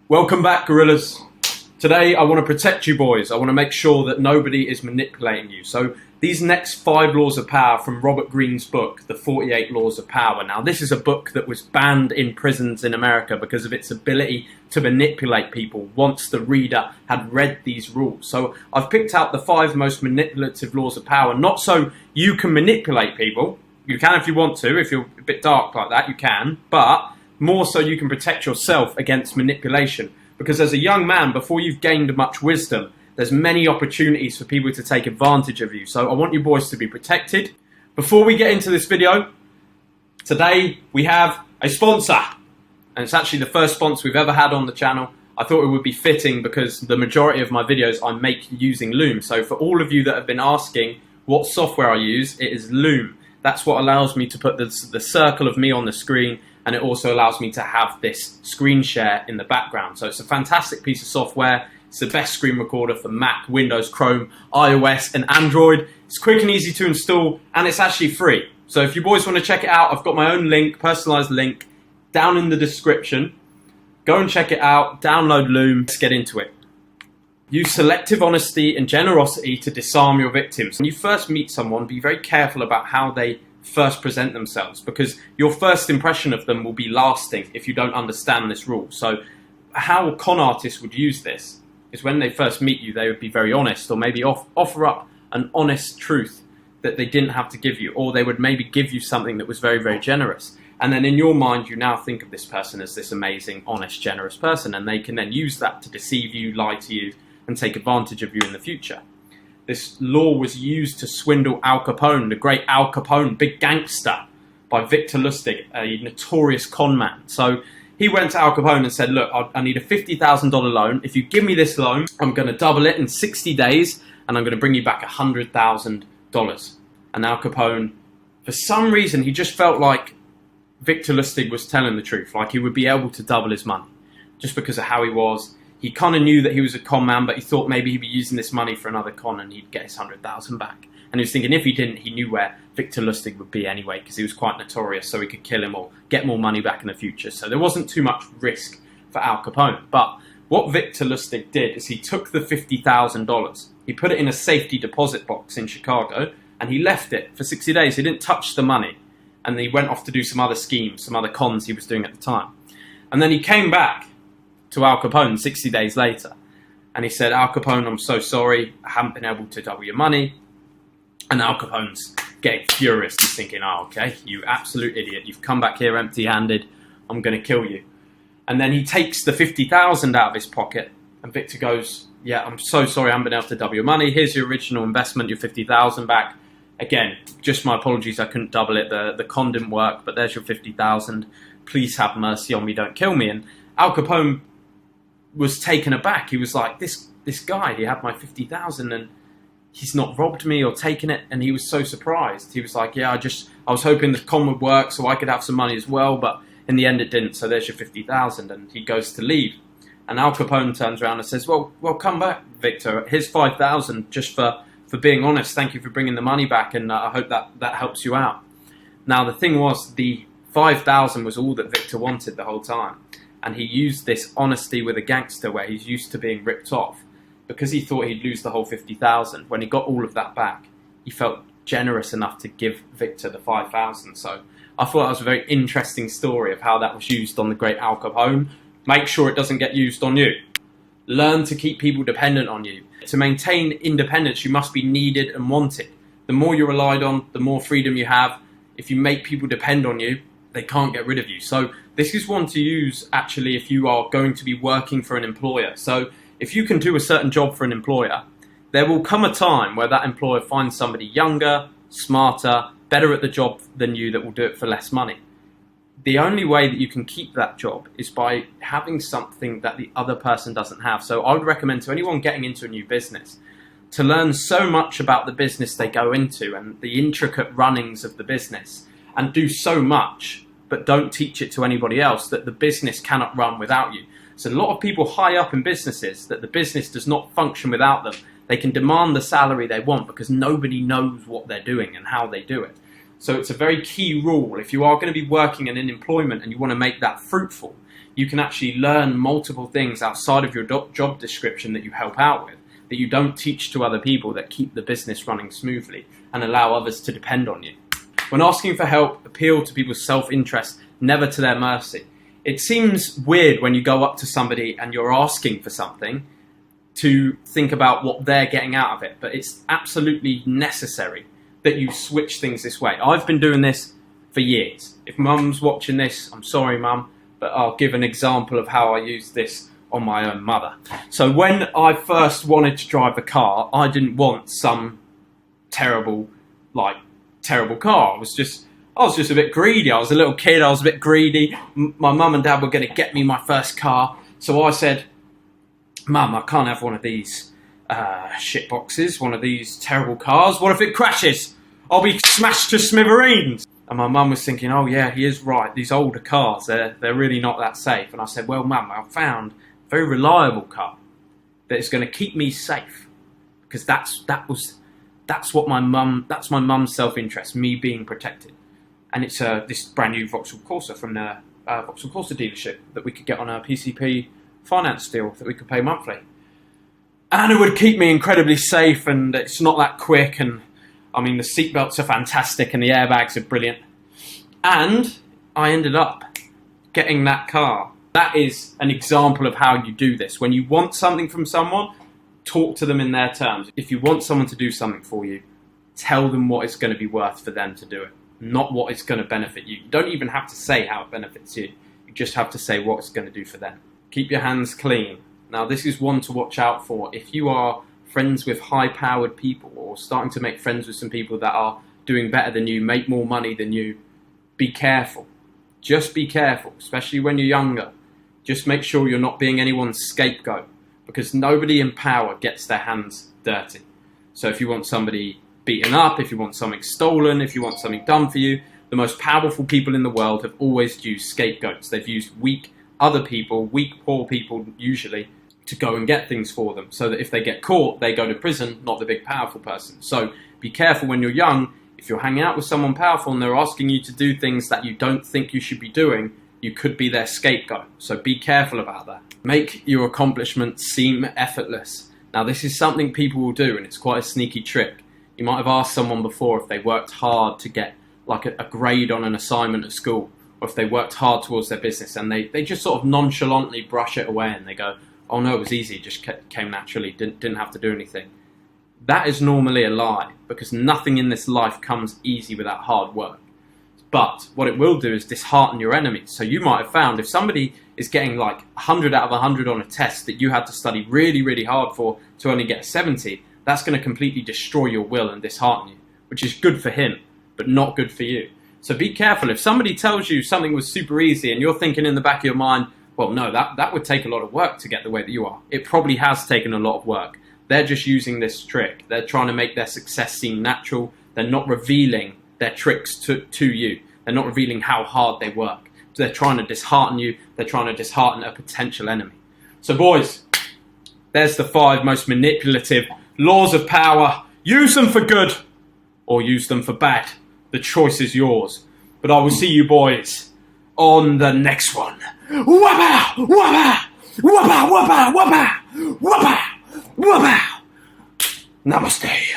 Welcome back, gorillas. Today I want to protect you boys. I want to make sure that nobody is manipulating you. So these next 5 laws of power from Robert Greene's book, The 48 Laws of Power. Now this is a book that was banned in prisons in America because of its ability to manipulate people once the reader had read these rules. So I've picked out the 5 most manipulative laws of power, not so you can manipulate people. You can if you want to, if you're a bit dark like that, you can, but more so you can protect yourself against manipulation. Because as a young man, before you've gained much wisdom, there's many opportunities for people to take advantage of you. So I want you boys to be protected. Before we get into this video, today we have a sponsor. And it's actually the first sponsor we've ever had on the channel. I thought it would be fitting because the majority of my videos I make using Loom. So for all of you that have been asking what software I use, it is Loom. That's what allows me to put the circle of me on the screen, and it also allows me to have this screen share in the background. So it's a fantastic piece of software. It's the best screen recorder for Mac, Windows, Chrome, iOS and Android. It's quick and easy to install, and it's actually free. So if you boys want to check it out, I've got my own link, personalized link, down in the description. Go and check it out, download Loom, let's get into it. Use selective honesty and generosity to disarm your victims. When you first meet someone, be very careful about how they first present themselves, because your first impression of them will be lasting if you don't understand this rule. So how con artists would use this is when they first meet you, they would be very honest, or maybe offer up an honest truth that they didn't have to give you, or they would maybe give you something that was very, very generous. And then in your mind, you now think of this person as this amazing, honest, generous person, and they can then use that to deceive you, lie to you, and take advantage of you in the future. This law was used to swindle Al Capone, the great Al Capone, big gangster, by Victor Lustig, a notorious con man. So he went to Al Capone and said, look, I need a $50,000 loan. If you give me this loan, I'm going to double it in 60 days, and I'm going to bring you back $100,000. And Al Capone, for some reason, he just felt like Victor Lustig was telling the truth, like he would be able to double his money, just because of how he was. He kind of knew that he was a con man, but he thought maybe he'd be using this money for another con and he'd get his $100,000 back. And he was thinking if he didn't, he knew where Victor Lustig would be anyway, because he was quite notorious, so he could kill him or get more money back in the future. So there wasn't too much risk for Al Capone. But what Victor Lustig did is he took the $50,000, he put it in a safety deposit box in Chicago, and he left it for 60 days. He didn't touch the money. And he went off to do some other schemes, some other cons he was doing at the time. And then he came back to Al Capone 60 days later. And he said, Al Capone, I'm so sorry. I haven't been able to double your money. And Al Capone's getting furious. He's thinking, oh, okay, you absolute idiot. You've come back here empty-handed. I'm going to kill you. And then he takes the $50,000 out of his pocket. And Victor goes, yeah, I'm so sorry. I haven't been able to double your money. Here's your original investment, your $50,000 back. Again, just my apologies. I couldn't double it. The con didn't work, but there's your $50,000. Please have mercy on me. Don't kill me. And Al Capone was taken aback. He was like, this guy, he had my $50,000 and he's not robbed me or taken it. And he was so surprised. He was like, yeah, I was hoping the con would work so I could have some money as well, but in the end it didn't. So there's your $50,000. And he goes to leave. And Al Capone turns around and says, well, come back, Victor. Here's $5,000 just for being honest. Thank you for bringing the money back, and I hope that helps you out. Now the thing was, the $5,000 was all that Victor wanted the whole time. And he used this honesty with a gangster where he's used to being ripped off. Because he thought he'd lose the whole $50,000, when he got all of that back, he felt generous enough to give Victor the $5,000. So I thought that was a very interesting story of how that was used on the great Al Capone. Make sure it doesn't get used on you. Learn to keep people dependent on you. To maintain independence, you must be needed and wanted. The more you're relied on, the more freedom you have. If you make people depend on you, they can't get rid of you. So this is one to use actually if you are going to be working for an employer. So if you can do a certain job for an employer, there will come a time where that employer finds somebody younger, smarter, better at the job than you that will do it for less money. The only way that you can keep that job is by having something that the other person doesn't have. So I would recommend to anyone getting into a new business to learn so much about the business they go into and the intricate runnings of the business, and do so much, but don't teach it to anybody else, that the business cannot run without you. So a lot of people high up in businesses, that the business does not function without them. They can demand the salary they want because nobody knows what they're doing and how they do it. So it's a very key rule. If you are going to be working in employment and you want to make that fruitful, you can actually learn multiple things outside of your job description that you help out with, that you don't teach to other people, that keep the business running smoothly and allow others to depend on you. When asking for help, appeal to people's self-interest, never to their mercy. It seems weird when you go up to somebody and you're asking for something to think about what they're getting out of it, but it's absolutely necessary that you switch things this way. I've been doing this for years. If Mum's watching this, I'm sorry, Mum, but I'll give an example of how I use this on my own mother. So when I first wanted to drive a car, I didn't want some terrible car. I was just a bit greedy. I was a little kid, I was a bit greedy. My mum and dad were going to get me my first car. So I said, Mum, I can't have one of these shit boxes, one of these terrible cars. What if it crashes? I'll be smashed to smithereens. And my mum was thinking, oh yeah, he is right. These older cars, they're really not that safe. And I said, well, Mum, I found a very reliable car that is going to keep me safe. Because that's my mum's self-interest, me being protected. And it's this brand new Vauxhall Corsa from the Vauxhall Corsa dealership that we could get on a PCP finance deal that we could pay monthly. And it would keep me incredibly safe, and it's not that quick, and I mean the seatbelts are fantastic and the airbags are brilliant. And I ended up getting that car. That is an example of how you do this. When you want something from someone, talk to them in their terms. If you want someone to do something for you, tell them what it's going to be worth for them to do it, not what it's going to benefit you. You don't even have to say how it benefits you. You just have to say what it's going to do for them. Keep your hands clean. Now, this is one to watch out for. If you are friends with high-powered people or starting to make friends with some people that are doing better than you, make more money than you, be careful. Just be careful, especially when you're younger. Just make sure you're not being anyone's scapegoat, because nobody in power gets their hands dirty. So if you want somebody beaten up, if you want something stolen, if you want something done for you, the most powerful people in the world have always used scapegoats. They've used weak other people, weak, poor people usually, to go and get things for them, so that if they get caught, they go to prison, not the big powerful person. So be careful when you're young. If you're hanging out with someone powerful and they're asking you to do things that you don't think you should be doing, you could be their scapegoat. So be careful about that. Make your accomplishments seem effortless. Now, this is something people will do, and it's quite a sneaky trick. You might have asked someone before if they worked hard to get like a grade on an assignment at school, or if they worked hard towards their business, and they just sort of nonchalantly brush it away and they go, oh no, it was easy, it just came naturally, didn't have to do anything. That is normally a lie, because nothing in this life comes easy without hard work. But what it will do is dishearten your enemies. So you might have found if somebody is getting like 100 out of 100 on a test that you had to study really, really hard for to only get a 70, that's going to completely destroy your will and dishearten you, which is good for him, but not good for you. So be careful. If somebody tells you something was super easy and you're thinking in the back of your mind, well, no, that would take a lot of work to get the way that you are. It probably has taken a lot of work. They're just using this trick. They're trying to make their success seem natural. They're not revealing their tricks to you. They're not revealing how hard they work. So they're trying to dishearten you. They're trying to dishearten a potential enemy. So boys, there's the 5 most manipulative laws of power. Use them for good or use them for bad. The choice is yours. But I will see you boys on the next one. Wabba! Wabba! Wabba! Wabba! Wabba! Wabba! Wabba! Namaste.